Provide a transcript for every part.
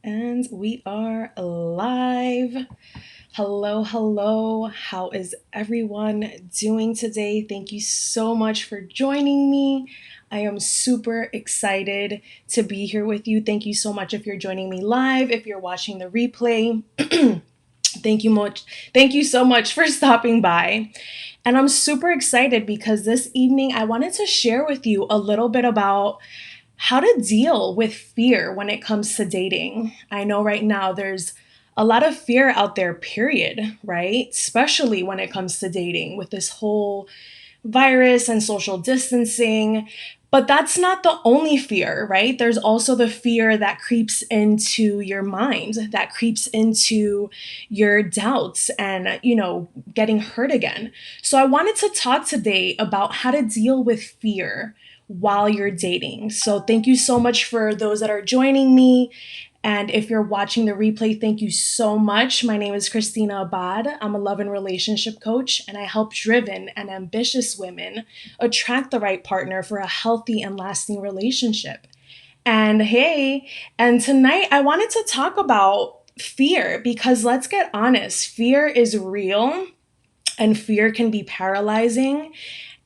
And we are live. Hello, hello. How is everyone doing today? Thank you so much for joining me. I am super excited to be here with you. Thank you so much if you're joining me live, if you're watching the replay. Thank you much. Thank you so much for stopping by. And I'm super excited because this evening I wanted to share with you a little bit about how to deal with fear when it comes to dating. I know right now there's a lot of fear out there, period, right? Especially when it comes to dating with this whole virus and social distancing. But that's not the only fear, right? There's also the fear that creeps into your mind, that creeps into your doubts and, getting hurt again. So I wanted to talk today about how to deal with fear while you're dating. So thank you so much for those that are joining me. And if you're watching the replay, thank you so much. My name is Christina Abad. I'm a love and relationship coach, and I help driven and ambitious women attract the right partner for a healthy and lasting relationship. And hey, and tonight I wanted to talk about fear because let's get honest, fear is real and fear can be paralyzing.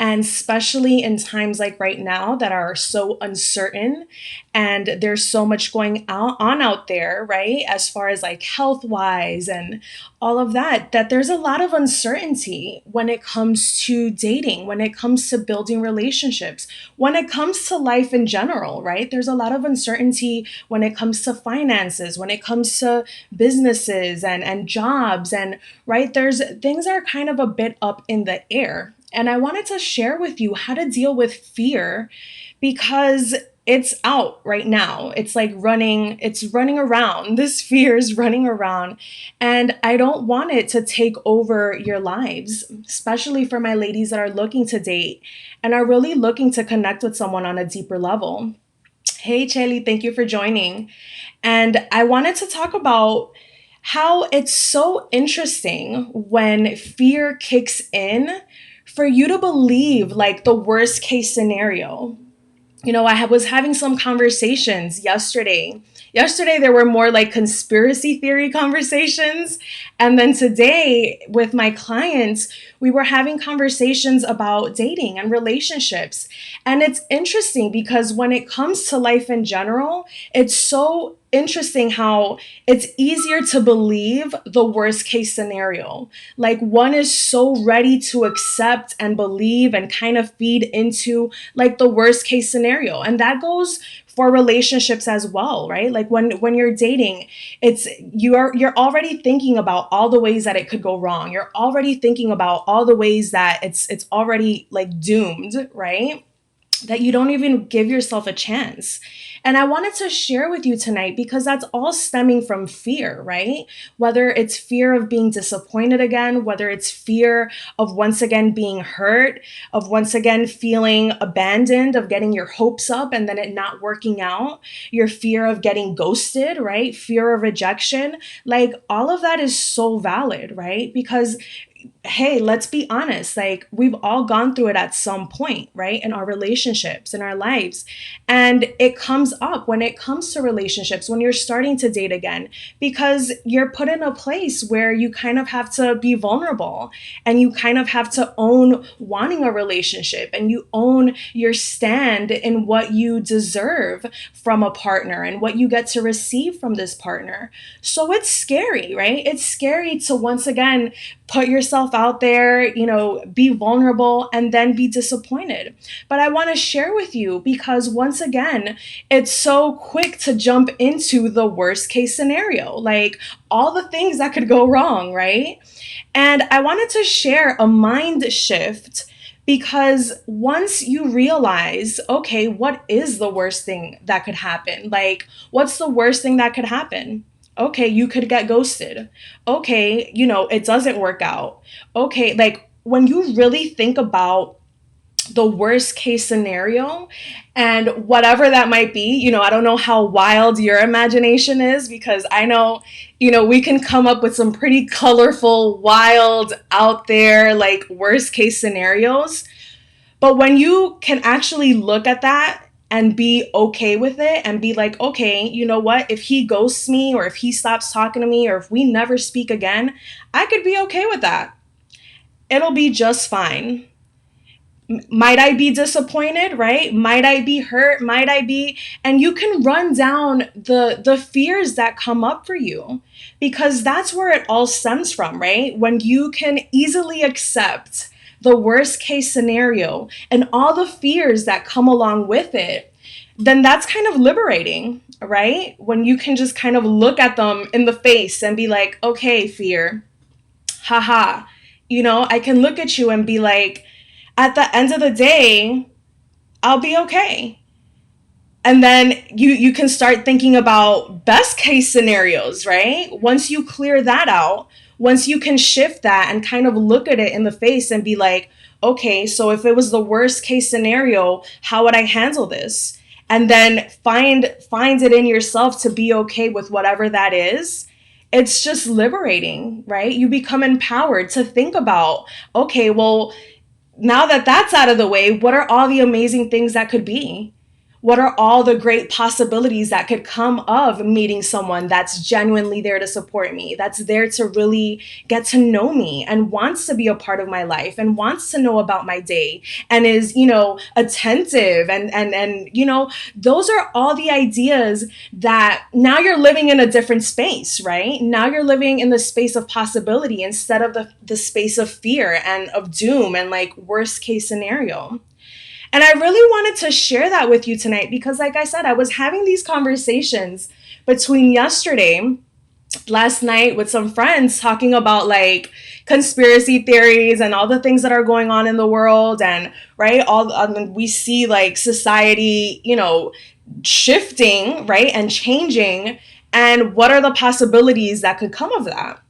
And especially in times like right now that are so uncertain and there's so much going on out there, right? As far as like health wise and all of that, that there's a lot of uncertainty when it comes to dating, when it comes to building relationships, when it comes to life in general, right? There's a lot of uncertainty when it comes to finances, when it comes to businesses and jobs and right, there's things are kind of a bit up in the air. And I wanted to share with you how to deal with fear because it's out right now. It's running around. This fear is running around. And I don't want it to take over your lives, especially for my ladies that are looking to date and are really looking to connect with someone on a deeper level. Hey, Chelly, thank you for joining. And I wanted to talk about how it's so interesting when fear kicks in for you to believe like the worst case scenario. I was having some conversations yesterday. Yesterday, there were more like conspiracy theory conversations. And then today, with my clients, we were having conversations about dating and relationships. And it's interesting because when it comes to life in general, it's so interesting how it's easier to believe the worst case scenario. Like one is so ready to accept and believe and kind of feed into like the worst case scenario. And that goes for relationships as well, right? Like when you're dating, you're already thinking about all the ways that it could go wrong. You're already thinking about all the ways that it's already like doomed, right? That you don't even give yourself a chance. And I wanted to share with you tonight because that's all stemming from fear, right? Whether it's fear of being disappointed again, whether it's fear of once again being hurt, of once again feeling abandoned, of getting your hopes up and then it not working out, your fear of getting ghosted, right? Fear of rejection. Like all of that is so valid, right? Because hey, let's be honest, like we've all gone through it at some point, right? In our relationships, in our lives. And it comes up when it comes to relationships, when you're starting to date again, because you're put in a place where you kind of have to be vulnerable and you kind of have to own wanting a relationship and you own your stand in what you deserve from a partner and what you get to receive from this partner. So it's scary, right? It's scary to once again put yourself out there, be vulnerable and then be disappointed. But I want to share with you because once again, it's so quick to jump into the worst case scenario, like all the things that could go wrong, right? And I wanted to share a mind shift because once you realize, okay, what is the worst thing that could happen? Like, what's the worst thing that could happen? Okay, you could get ghosted. Okay, it doesn't work out. Okay, like when you really think about the worst case scenario and whatever that might be, I don't know how wild your imagination is because I know, we can come up with some pretty colorful, wild, out there, like worst case scenarios. But when you can actually look at that and be okay with it and be like, okay, you know what? If he ghosts me or if he stops talking to me or if we never speak again, I could be okay with that. It'll be just fine. Might I be disappointed, right? Might I be hurt? Might I be, and you can run down the fears that come up for you, because that's where it all stems from, right? When you can easily accept the worst case scenario and all the fears that come along with it, then that's kind of liberating, right? When you can just kind of look at them in the face and be like, okay, fear, haha. I can look at you and be like, at the end of the day, I'll be okay. And then you can start thinking about best case scenarios, right? Once you clear that out, once you can shift that and kind of look at it in the face and be like, okay, so if it was the worst case scenario, how would I handle this? And then find it in yourself to be okay with whatever that is. It's just liberating, right? You become empowered to think about, okay, well, now that that's out of the way, what are all the amazing things that could be? What are all the great possibilities that could come of meeting someone that's genuinely there to support me, that's there to really get to know me and wants to be a part of my life and wants to know about my day and is, attentive and those are all the ideas that now you're living in a different space, right? Now you're living in the space of possibility instead of the space of fear and of doom and like worst case scenario. And I really wanted to share that with you tonight because, like I said, I was having these conversations between last night with some friends talking about like conspiracy theories and all the things that are going on in the world. And right, we see like society, shifting, right, and changing. And what are the possibilities that could come of that?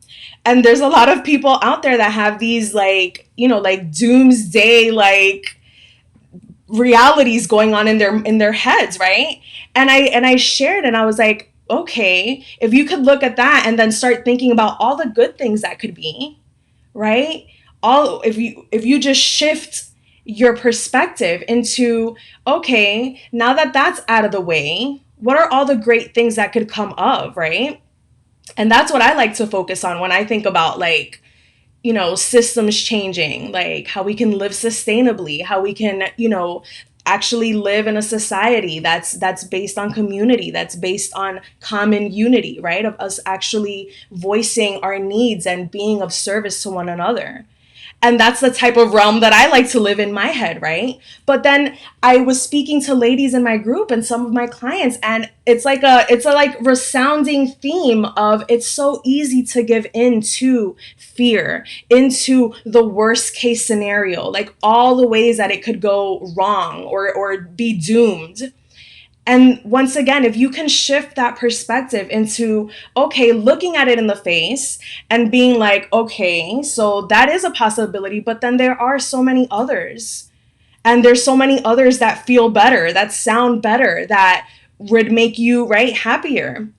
And there's a lot of people out there that have these like, like doomsday, like realities going on in their heads, right? And I shared and I was like, okay, if you could look at that and then start thinking about all the good things that could be, right? All if you just shift your perspective into, okay, now that that's out of the way, what are all the great things that could come of, right? And that's what I like to focus on when I think about like, systems changing, like how we can live sustainably, how we can, actually live in a society that's based on community, that's based on common unity, right? Of us actually voicing our needs and being of service to one another. And that's the type of realm that I like to live in my head, right? But then I was speaking to ladies in my group and some of my clients, and it's a like resounding theme of it's so easy to give in to fear, into the worst case scenario, like all the ways that it could go wrong or be doomed. And once again, if you can shift that perspective into, okay, looking at it in the face and being like, okay, so that is a possibility, but then there are so many others. And there's so many others that feel better, that sound better, that would make you, right, happier.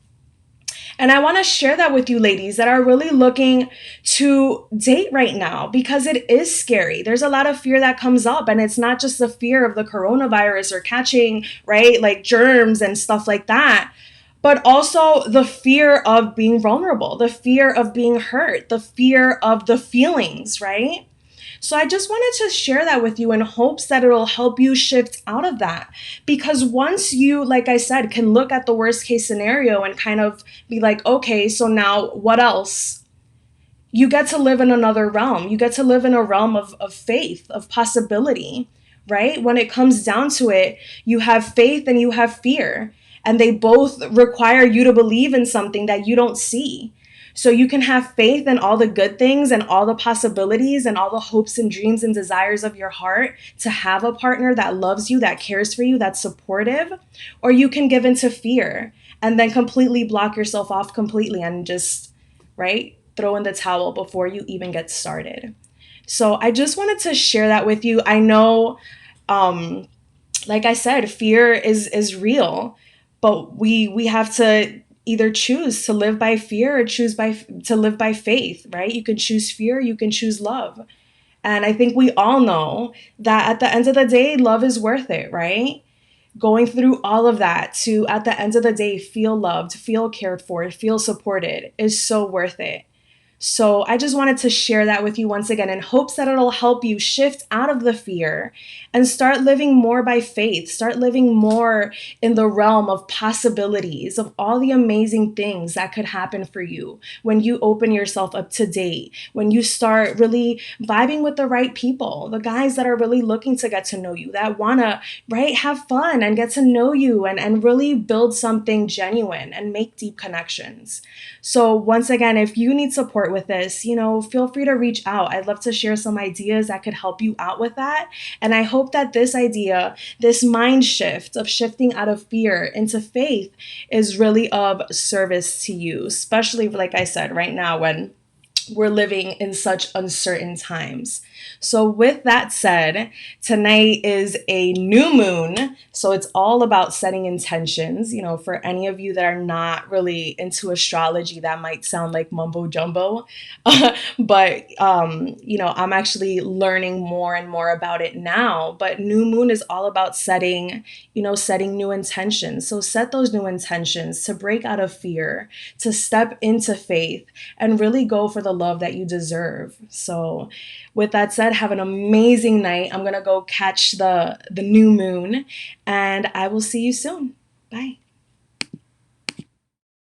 And I want to share that with you ladies that are really looking to date right now because it is scary. There's a lot of fear that comes up, and it's not just the fear of the coronavirus or catching, right, like germs and stuff like that, but also the fear of being vulnerable, the fear of being hurt, the fear of the feelings, right? So I just wanted to share that with you in hopes that it'll help you shift out of that. Because once you, like I said, can look at the worst case scenario and kind of be like, okay, so now what else? You get to live in another realm. You get to live in a realm of faith, of possibility, right? When it comes down to it, you have faith and you have fear, and they both require you to believe in something that you don't see. So you can have faith in all the good things and all the possibilities and all the hopes and dreams and desires of your heart to have a partner that loves you, that cares for you, that's supportive, or you can give into fear and then completely block yourself off completely and just, right, throw in the towel before you even get started. So I just wanted to share that with you. I know, like I said, fear is real, but we have to either choose to live by fear or to live by faith, right? You can choose fear, you can choose love. And I think we all know that at the end of the day, love is worth it, right? going through all of that to, at the end of the day, feel loved, feel cared for, feel supported is so worth it. So I just wanted to share that with you once again in hopes that it'll help you shift out of the fear and start living more by faith, start living more in the realm of possibilities, of all the amazing things that could happen for you when you open yourself up to date, when you start really vibing with the right people, the guys that are really looking to get to know you, that wanna, right, have fun and get to know you and really build something genuine and make deep connections. So once again, if you need support with this, feel free to reach out. I'd love to share some ideas that could help you out with that. And I hope that this idea, this mind shift of shifting out of fear into faith is really of service to you, especially like I said, right now when we're living in such uncertain times. So, with that said, tonight is a new moon. So, it's all about setting intentions. For any of you that are not really into astrology, that might sound like mumbo jumbo. But I'm actually learning more and more about it now. But new moon is all about setting new intentions. So, set those new intentions to break out of fear, to step into faith, and really go for the love that you deserve. So, with that said, have an amazing night. I'm going to go catch the new moon, and I will see you soon. Bye.